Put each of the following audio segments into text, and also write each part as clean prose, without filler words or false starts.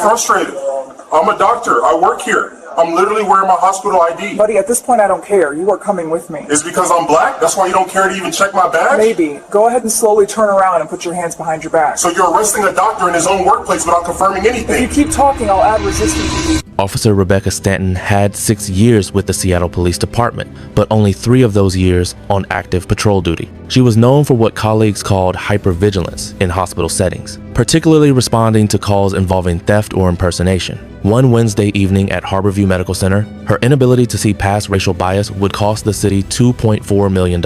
frustrated. I'm a doctor. I work here. I'm literally wearing my hospital ID. Buddy, at this point I don't care. You are coming with me. It's because I'm black? That's why you don't care to even check my badge? Maybe. Go ahead and slowly turn around and put your hands behind your back. So you're arresting a doctor in his own workplace without confirming anything? If you keep talking, I'll add resistance. Officer Rebecca Stanton had 6 years with the Seattle Police Department, but only 3 of those years on active patrol duty. She was known for what colleagues called hypervigilance in hospital settings, particularly responding to calls involving theft or impersonation. One Wednesday evening at Harborview Medical Center, her inability to see past racial bias would cost the city $2.4 million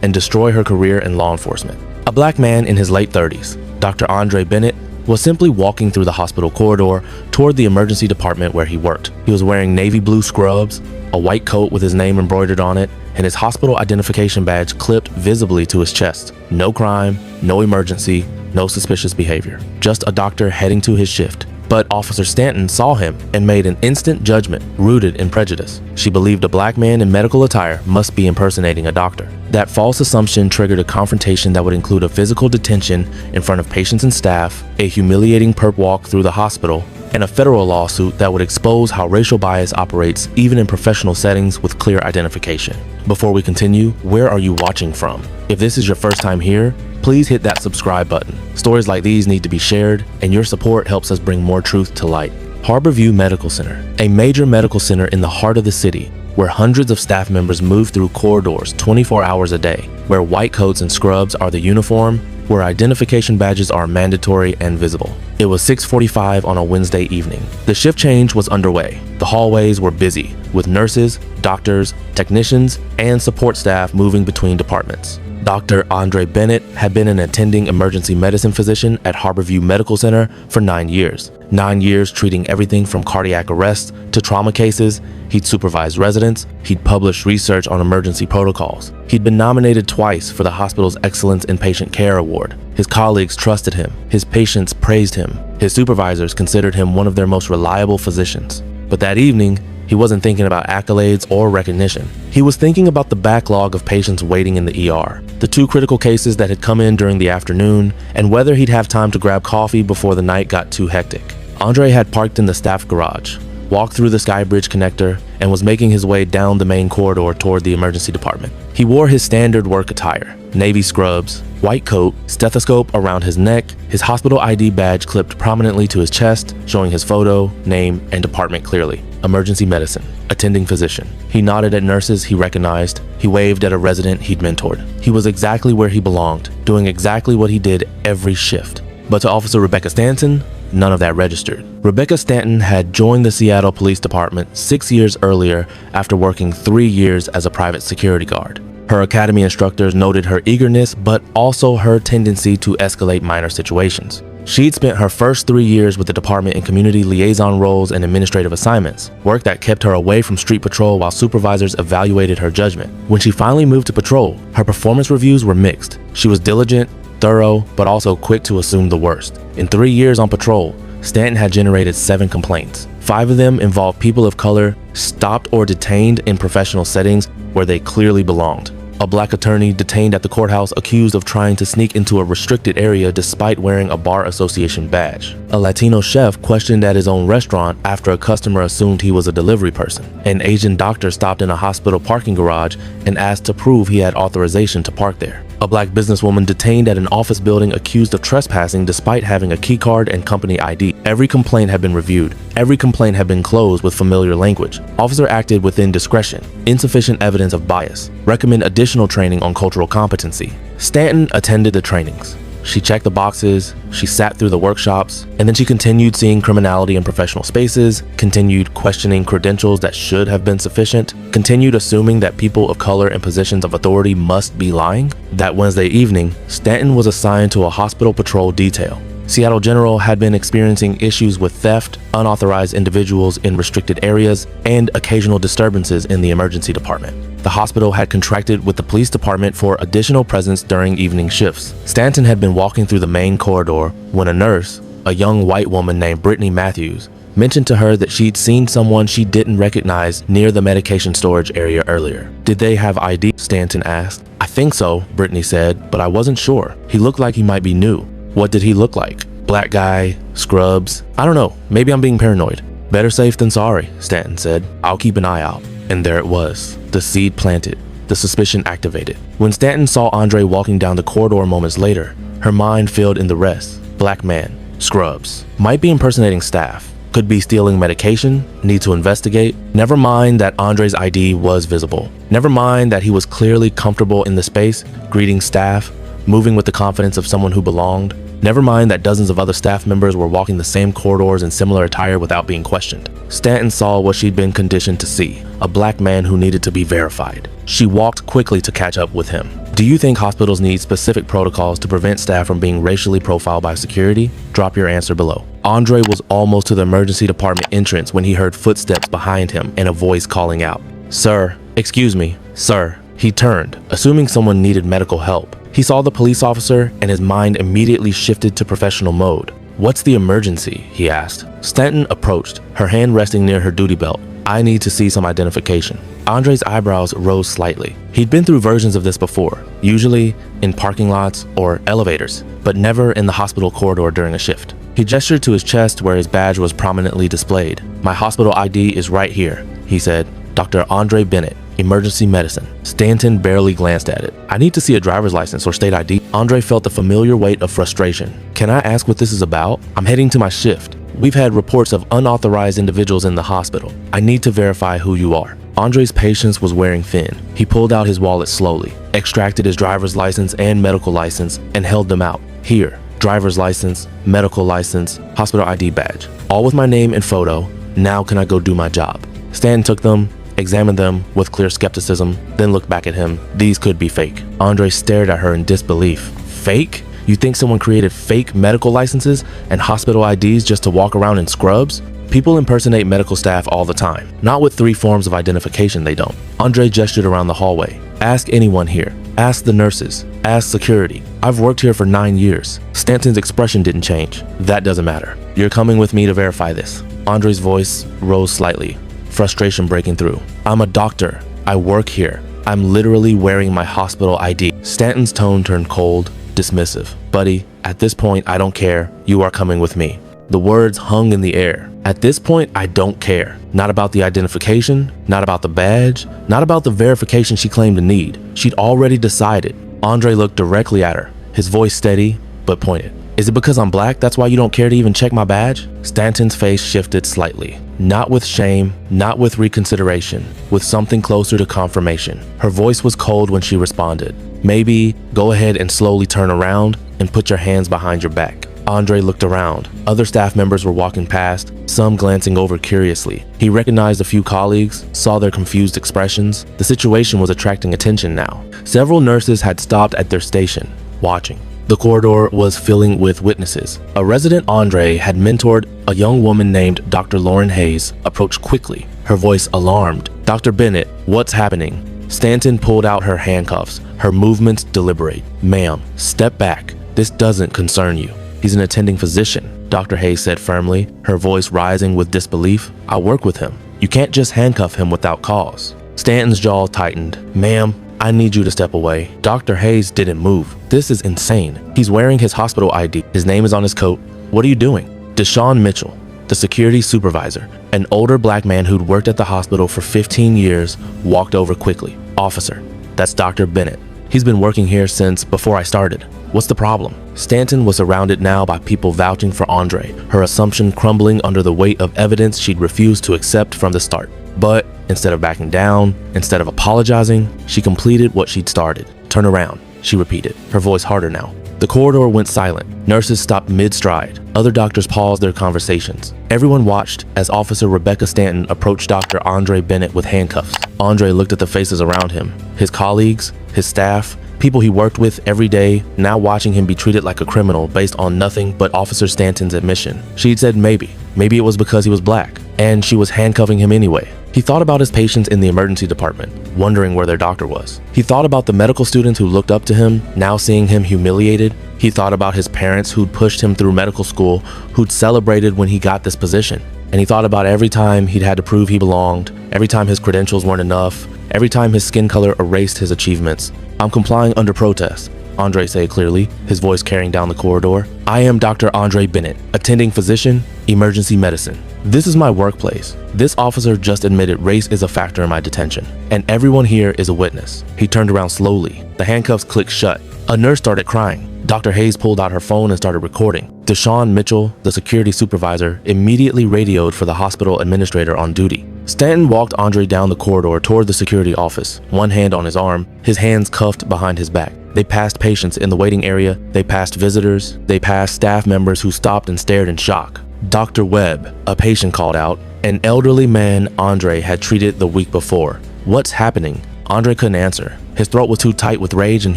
and destroy her career in law enforcement. A black man in his late 30s, Dr. Andre Bennett, was simply walking through the hospital corridor toward the emergency department where he worked. He was wearing navy blue scrubs, a white coat with his name embroidered on it, and his hospital identification badge clipped visibly to his chest. No crime, no emergency, no suspicious behavior. Just a doctor heading to his shift. But Officer Stanton saw him and made an instant judgment rooted in prejudice. She believed a black man in medical attire must be impersonating a doctor. That false assumption triggered a confrontation that would include a physical detention in front of patients and staff, a humiliating perp walk through the hospital, and a federal lawsuit that would expose how racial bias operates even in professional settings with clear identification. Before we continue, where are you watching from? If this is your first time here, please hit that subscribe button. Stories like these need to be shared, and your support helps us bring more truth to light. Harborview Medical Center, a major medical center in the heart of the city, where hundreds of staff members move through corridors 24 hours a day, where white coats and scrubs are the uniform, where identification badges are mandatory and visible. It was 6:45 on a Wednesday evening. The shift change was underway. The hallways were busy, with nurses, doctors, technicians, and support staff moving between departments. Dr. Andre Bennett had been an attending emergency medicine physician at Harborview Medical Center for 9 years. 9 years treating everything from cardiac arrests to trauma cases. He'd supervised residents. He'd published research on emergency protocols. He'd been nominated twice for the hospital's Excellence in Patient Care Award. His colleagues trusted him. His patients praised him. His supervisors considered him one of their most reliable physicians. But that evening, he wasn't thinking about accolades or recognition. He was thinking about the backlog of patients waiting in the ER, the 2 critical cases that had come in during the afternoon, and whether he'd have time to grab coffee before the night got too hectic. Andre had parked in the staff garage, walked through the Skybridge connector, and was making his way down the main corridor toward the emergency department. He wore his standard work attire, navy scrubs, white coat, stethoscope around his neck, his hospital ID badge clipped prominently to his chest, showing his photo, name, and department clearly. Emergency medicine, attending physician. He nodded at nurses he recognized. He waved at a resident he'd mentored. He was exactly where he belonged, doing exactly what he did every shift. But to Officer Rebecca Stanton, none of that registered. Rebecca Stanton had joined the Seattle Police Department 6 years earlier after working 3 years as a private security guard. Her academy instructors noted her eagerness, but also her tendency to escalate minor situations. She'd spent her first 3 years with the department in community liaison roles and administrative assignments, work that kept her away from street patrol while supervisors evaluated her judgment. When she finally moved to patrol, her performance reviews were mixed. She was diligent, thorough, but also quick to assume the worst. In 3 years on patrol, Stanton had generated 7 complaints. 5 of them involved people of color stopped or detained in professional settings where they clearly belonged. A black attorney detained at the courthouse accused of trying to sneak into a restricted area despite wearing a bar association badge. A Latino chef questioned at his own restaurant after a customer assumed he was a delivery person. An Asian doctor stopped in a hospital parking garage and asked to prove he had authorization to park there. A black businesswoman detained at an office building accused of trespassing despite having a key card and company ID. Every complaint had been reviewed. Every complaint had been closed with familiar language. Officer acted within discretion. Insufficient evidence of bias. Recommend additional training on cultural competency. Stanton attended the trainings. She checked the boxes, she sat through the workshops, and then she continued seeing criminality in professional spaces, continued questioning credentials that should have been sufficient, continued assuming that people of color in positions of authority must be lying. That Wednesday evening, Stanton was assigned to a hospital patrol detail. Seattle General had been experiencing issues with theft, unauthorized individuals in restricted areas, and occasional disturbances in the emergency department. The hospital had contracted with the police department for additional presence during evening shifts. Stanton had been walking through the main corridor when a nurse, a young white woman named Brittany Matthews, mentioned to her that she'd seen someone she didn't recognize near the medication storage area earlier. "Did they have ID?" Stanton asked. "I think so," Brittany said, "but I wasn't sure. He looked like he might be new." "What did he look like?" Black guy, scrubs. I don't know, maybe I'm being paranoid. Better safe than sorry, Stanton said. I'll keep an eye out. And there it was, the seed planted, the suspicion activated. When Stanton saw Andre walking down the corridor moments later, her mind filled in the rest. Black man, scrubs, might be impersonating staff, could be stealing medication, need to investigate. Never mind that Andre's ID was visible. Never mind that he was clearly comfortable in the space, greeting staff, moving with the confidence of someone who belonged. Never mind that dozens of other staff members were walking the same corridors in similar attire without being questioned. Stanton saw what she'd been conditioned to see, a black man who needed to be verified. She walked quickly to catch up with him. Do you think hospitals need specific protocols to prevent staff from being racially profiled by security? Drop your answer below. Andre was almost to the emergency department entrance when he heard footsteps behind him and a voice calling out, "Sir, excuse me, sir." He turned, assuming someone needed medical help. He saw the police officer and his mind immediately shifted to professional mode. "What's the emergency?" he asked. Stanton approached, her hand resting near her duty belt. "I need to see some identification." Andre's eyebrows rose slightly. He'd been through versions of this before, usually in parking lots or elevators, but never in the hospital corridor during a shift. He gestured to his chest where his badge was prominently displayed. "My hospital ID is right here," he said. "Dr. Andre Bennett, emergency medicine." Stanton barely glanced at it. "I need to see a driver's license or state ID." Andre felt the familiar weight of frustration. "Can I ask what this is about? I'm heading to my shift. We've had reports of unauthorized individuals in the hospital. I need to verify who you are." Andre's patience was wearing thin. He pulled out his wallet slowly, extracted his driver's license and medical license, and held them out. "Here, driver's license, medical license, hospital ID badge. All with my name and photo. Now can I go do my job?" Stanton took them, examined them with clear skepticism, then looked back at him. These could be fake. Andre stared at her in disbelief. "Fake? You think someone created fake medical licenses and hospital IDs just to walk around in scrubs?" People impersonate medical staff all the time. Not with 3 forms of identification, they don't. Andre gestured around the hallway. "Ask anyone here. Ask the nurses. Ask security. I've worked here for 9 years." Stanton's expression didn't change. "That doesn't matter. You're coming with me to verify this." Andre's voice rose slightly, frustration breaking through. "I'm a doctor. I work here. I'm literally wearing my hospital ID." Stanton's tone turned cold, dismissive. "Buddy, at this point, I don't care. You are coming with me." The words hung in the air. At this point, I don't care. Not about the identification, not about the badge, not about the verification she claimed to need. She'd already decided. Andre looked directly at her, his voice steady but pointed. "Is it because I'm black that's why you don't care to even check my badge?" Stanton's face shifted slightly. Not with shame, not with reconsideration, with something closer to confirmation. Her voice was cold when she responded. "Maybe go ahead and slowly turn around and put your hands behind your back." Andre looked around. Other staff members were walking past, some glancing over curiously. He recognized a few colleagues, saw their confused expressions. The situation was attracting attention now. Several nurses had stopped at their station, watching. The corridor was filling with witnesses. A resident Andre had mentored a young woman named Dr. Lauren Hayes approached quickly, her voice alarmed. "Dr. Bennett, what's happening?" Stanton pulled out her handcuffs, her movements deliberate. "Ma'am, step back. This doesn't concern you. He's an attending physician," Dr. Hayes said firmly, her voice rising with disbelief. "I work with him. You can't just handcuff him without cause." Stanton's jaw tightened. "Ma'am, I need you to step away." Dr. Hayes didn't move. "This is insane. He's wearing his hospital ID. His name is on his coat. What are you doing?" Deshaun Mitchell, the security supervisor, an older black man who'd worked at the hospital for 15 years, walked over quickly. "Officer, that's Dr. Bennett. He's been working here since before I started. What's the problem?" Stanton was surrounded now by people vouching for Andre, her assumption crumbling under the weight of evidence she'd refused to accept from the start. But instead of backing down, instead of apologizing, she completed what she'd started. "Turn around," she repeated, her voice harder now. The corridor went silent. Nurses stopped mid-stride. Other doctors paused their conversations. Everyone watched as Officer Rebecca Stanton approached Dr. Andre Bennett with handcuffs. Andre looked at the faces around him, his colleagues, his staff, people he worked with every day, now watching him be treated like a criminal based on nothing but Officer Stanton's admission. She'd said maybe it was because he was black, and she was handcuffing him anyway. He thought about his patients in the emergency department, wondering where their doctor was. He thought about the medical students who looked up to him, now seeing him humiliated. He thought about his parents who'd pushed him through medical school, who'd celebrated when he got this position. And he thought about every time he'd had to prove he belonged, every time his credentials weren't enough, every time his skin color erased his achievements. "I'm complying under protest. Andre said clearly, his voice carrying down the corridor. "I am Dr. Andre Bennett, attending physician, emergency medicine. This is my workplace. This officer just admitted race is a factor in my detention, and everyone here is a witness." He turned around slowly. The handcuffs clicked shut. A nurse started crying. Dr. Hayes pulled out her phone and started recording. Deshaun Mitchell, the security supervisor, immediately radioed for the hospital administrator on duty. Stanton walked Andre down the corridor toward the security office, one hand on his arm, his hands cuffed behind his back. They passed patients in the waiting area, they passed visitors, they passed staff members who stopped and stared in shock. "Dr. Webb," a patient called out, an elderly man Andre had treated the week before. "What's happening?" Andre couldn't answer. His throat was too tight with rage and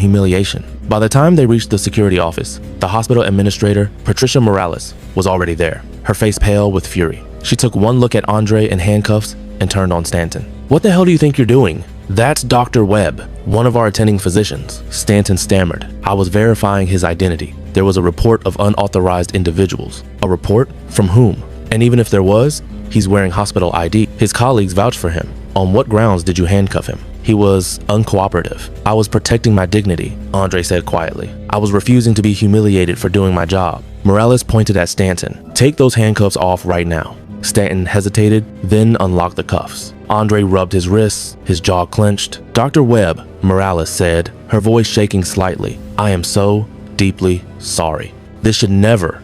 humiliation. By the time they reached the security office, the hospital administrator, Patricia Morales, was already there, her face pale with fury. She took one look at Andre in handcuffs and turned on Stanton. "What the hell do you think you're doing?" "That's Dr. Webb, one of our attending physicians," Stanton stammered. "I was verifying his identity. There was a report of unauthorized individuals." "A report? From whom? And even if there was, he's wearing hospital ID. His colleagues vouched for him. On what grounds did you handcuff him?" "He was uncooperative. I was protecting my dignity," Andre said quietly. "I was refusing to be humiliated for doing my job." Morales pointed at Stanton. "Take those handcuffs off right now." Stanton hesitated, then unlocked the cuffs. Andre rubbed his wrists, his jaw clenched. "Dr. Webb," Morales said, her voice shaking slightly, "I am so deeply sorry. This should never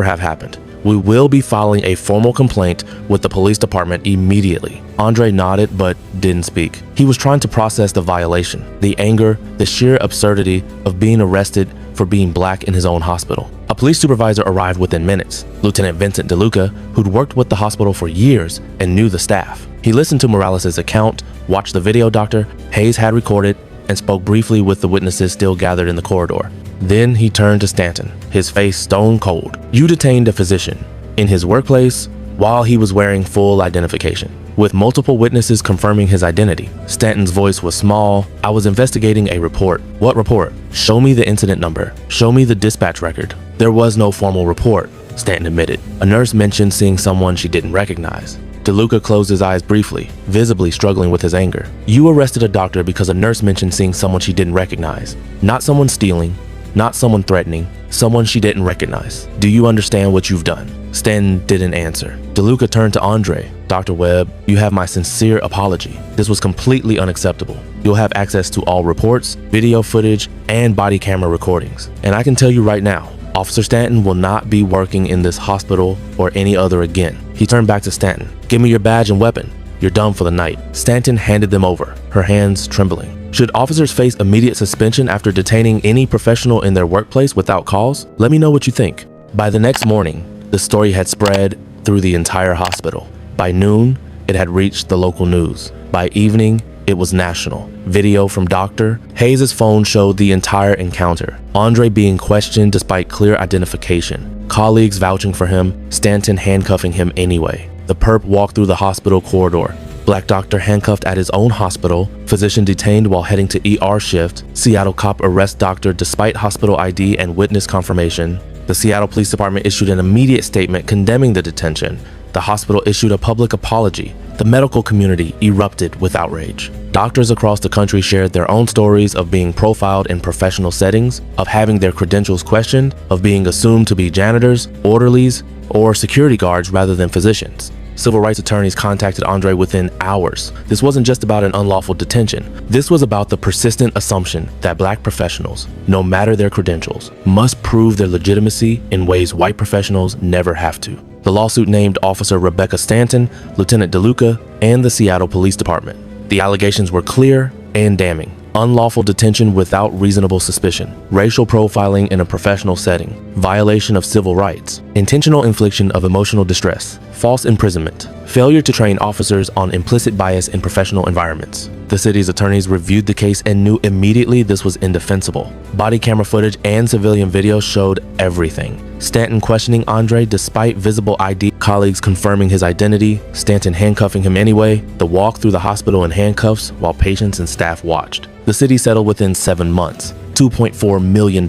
have happened. We will be filing a formal complaint with the police department immediately." Andre nodded but didn't speak. He was trying to process the violation, the anger, the sheer absurdity of being arrested for being black in his own hospital. A police supervisor arrived within minutes, Lieutenant Vincent DeLuca, who'd worked with the hospital for years and knew the staff. He listened to Morales' account, watched the video Dr. Hayes had recorded, and spoke briefly with the witnesses still gathered in the corridor. Then he turned to Stanton, his face stone cold. "You detained a physician in his workplace while he was wearing full identification, with multiple witnesses confirming his identity." Stanton's voice was small. "I was investigating a report." "What report?" "Show me the incident number. Show me the dispatch record." "There was no formal report," Stanton admitted. "A nurse mentioned seeing someone she didn't recognize." DeLuca closed his eyes briefly, visibly struggling with his anger. "You arrested a doctor because a nurse mentioned seeing someone she didn't recognize. Not someone stealing, not someone threatening, someone she didn't recognize. Do you understand what you've done?" Stanton didn't answer. DeLuca turned to Andre. "Dr. Webb, you have my sincere apology. This was completely unacceptable. You'll have access to all reports, video footage, and body camera recordings. And I can tell you right now, Officer Stanton will not be working in this hospital or any other again." He turned back to Stanton. "Give me your badge and weapon. You're done for the night." Stanton handed them over, her hands trembling. Should officers face immediate suspension after detaining any professional in their workplace without cause? Let me know what you think. By the next morning, the story had spread through the entire hospital. By noon, it had reached the local news. By evening, it was national. Video from Dr. Hayes' phone showed the entire encounter. Andre being questioned despite clear identification. Colleagues vouching for him, Stanton handcuffing him anyway. The perp walked through the hospital corridor. Black doctor handcuffed at his own hospital, physician detained while heading to ER shift, Seattle cop arrests doctor despite hospital ID and witness confirmation. The Seattle Police Department issued an immediate statement condemning the detention. The hospital issued a public apology. The medical community erupted with outrage. Doctors across the country shared their own stories of being profiled in professional settings, of having their credentials questioned, of being assumed to be janitors, orderlies, or security guards rather than physicians. Civil rights attorneys contacted Andre within hours. This wasn't just about an unlawful detention. This was about the persistent assumption that black professionals, no matter their credentials, must prove their legitimacy in ways white professionals never have to. The lawsuit named Officer Rebecca Stanton, Lieutenant DeLuca, and the Seattle Police Department. The allegations were clear and damning. Unlawful detention without reasonable suspicion, racial profiling in a professional setting, violation of civil rights, intentional infliction of emotional distress, false imprisonment, failure to train officers on implicit bias in professional environments. The city's attorneys reviewed the case and knew immediately this was indefensible. Body camera footage and civilian video showed everything. Stanton questioning Andre despite visible ID, colleagues confirming his identity, Stanton handcuffing him anyway, the walk through the hospital in handcuffs while patients and staff watched. The city settled within 7 months, $2.4 million.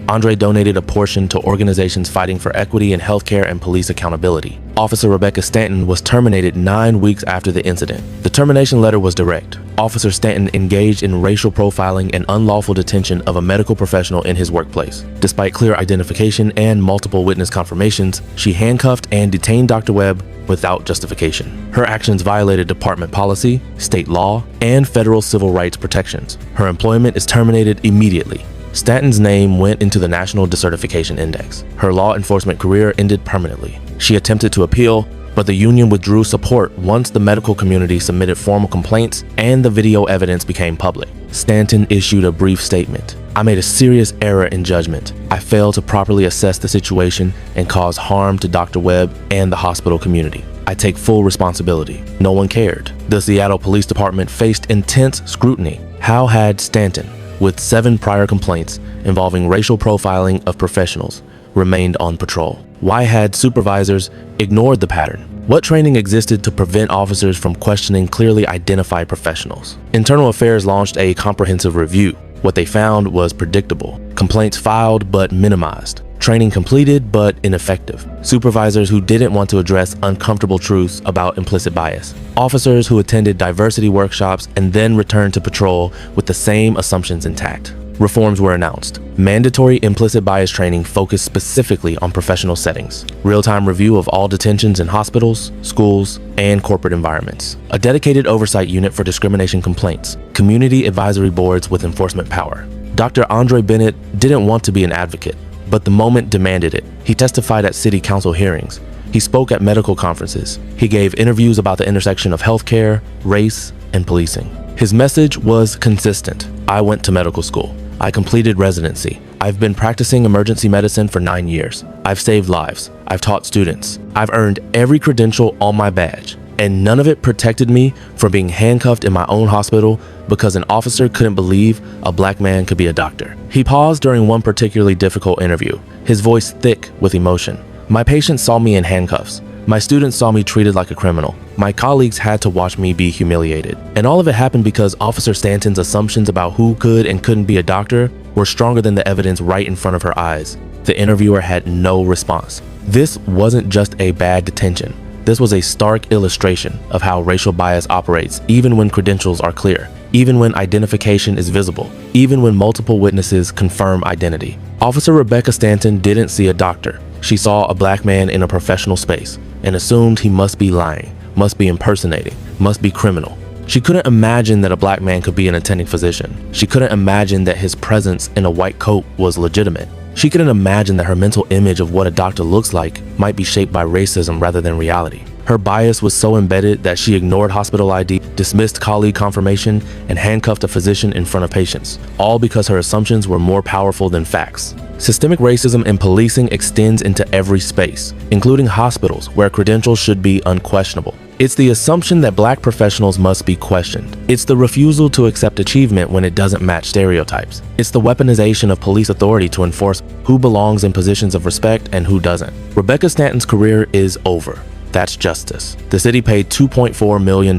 Andre donated a portion to organizations fighting for equity in healthcare and police accountability. Officer Rebecca Stanton was terminated 9 weeks after the incident. The termination letter was direct. Officer Stanton engaged in racial profiling and unlawful detention of a medical professional in his workplace. Despite clear identification and multiple witness confirmations, she handcuffed and detained Dr. Webb without justification. Her actions violated department policy, state law, and federal civil rights protections. Her employment is terminated immediately. Stanton's name went into the National Decertification Index. Her law enforcement career ended permanently. She attempted to appeal, but the union withdrew support once the medical community submitted formal complaints and the video evidence became public. Stanton issued a brief statement. "I made a serious error in judgment. I failed to properly assess the situation and caused harm to Dr. Webb and the hospital community. I take full responsibility. No one cared." The Seattle Police Department faced intense scrutiny. How had Stanton, with 7 prior complaints involving racial profiling of professionals, remained on patrol? Why had supervisors ignored the pattern? What training existed to prevent officers from questioning clearly identified professionals? Internal Affairs launched a comprehensive review. What they found was predictable. Complaints filed but minimized. Training completed but ineffective. Supervisors who didn't want to address uncomfortable truths about implicit bias. Officers who attended diversity workshops and then returned to patrol with the same assumptions intact. Reforms were announced. Mandatory implicit bias training focused specifically on professional settings. Real-time review of all detentions in hospitals, schools, and corporate environments. A dedicated oversight unit for discrimination complaints. Community advisory boards with enforcement power. Dr. Andre Bennett didn't want to be an advocate, but the moment demanded it. He testified at city council hearings. He spoke at medical conferences. He gave interviews about the intersection of healthcare, race, and policing. His message was consistent. I went to medical school. I completed residency. I've been practicing emergency medicine for 9 years. I've saved lives. I've taught students. I've earned every credential on my badge, and none of it protected me from being handcuffed in my own hospital because an officer couldn't believe a black man could be a doctor. He paused during one particularly difficult interview, his voice thick with emotion. My patients saw me in handcuffs. My students saw me treated like a criminal. My colleagues had to watch me be humiliated. And all of it happened because Officer Stanton's assumptions about who could and couldn't be a doctor were stronger than the evidence right in front of her eyes. The interviewer had no response. This wasn't just a bad detention. This was a stark illustration of how racial bias operates even when credentials are clear, even when identification is visible, even when multiple witnesses confirm identity. Officer Rebecca Stanton didn't see a doctor. She saw a black man in a professional space and assumed he must be lying, must be impersonating, must be criminal. She couldn't imagine that a black man could be an attending physician. She couldn't imagine that his presence in a white coat was legitimate. She couldn't imagine that her mental image of what a doctor looks like might be shaped by racism rather than reality. Her bias was so embedded that she ignored hospital ID, dismissed colleague confirmation, and handcuffed a physician in front of patients, all because her assumptions were more powerful than facts. Systemic racism in policing extends into every space, including hospitals where credentials should be unquestionable. It's the assumption that black professionals must be questioned. It's the refusal to accept achievement when it doesn't match stereotypes. It's the weaponization of police authority to enforce who belongs in positions of respect and who doesn't. Rebecca Stanton's career is over. That's justice. The city paid $2.4 million.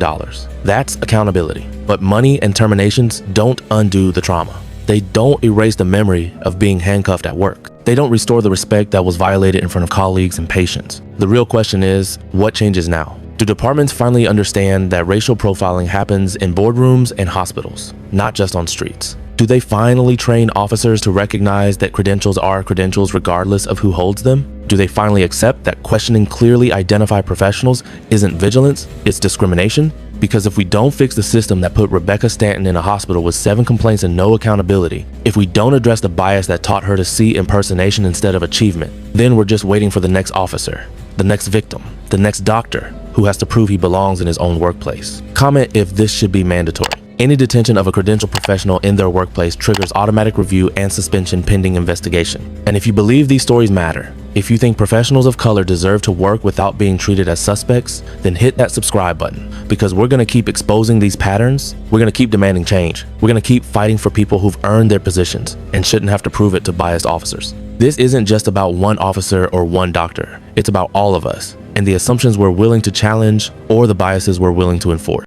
That's accountability. But money and terminations don't undo the trauma. They don't erase the memory of being handcuffed at work. They don't restore the respect that was violated in front of colleagues and patients. The real question is, what changes now? Do departments finally understand that racial profiling happens in boardrooms and hospitals, not just on streets? Do they finally train officers to recognize that credentials are credentials regardless of who holds them? Do they finally accept that questioning clearly identified professionals isn't vigilance, it's discrimination? Because if we don't fix the system that put Rebecca Stanton in a hospital with 7 complaints and no accountability, if we don't address the bias that taught her to see impersonation instead of achievement, then we're just waiting for the next officer, the next victim, the next doctor who has to prove he belongs in his own workplace. Comment if this should be mandatory. Any detention of a credentialed professional in their workplace triggers automatic review and suspension pending investigation. And if you believe these stories matter, if you think professionals of color deserve to work without being treated as suspects, then hit that subscribe button, because we're gonna keep exposing these patterns. We're gonna keep demanding change. We're gonna keep fighting for people who've earned their positions and shouldn't have to prove it to biased officers. This isn't just about one officer or one doctor. It's about all of us and the assumptions we're willing to challenge or the biases we're willing to enforce.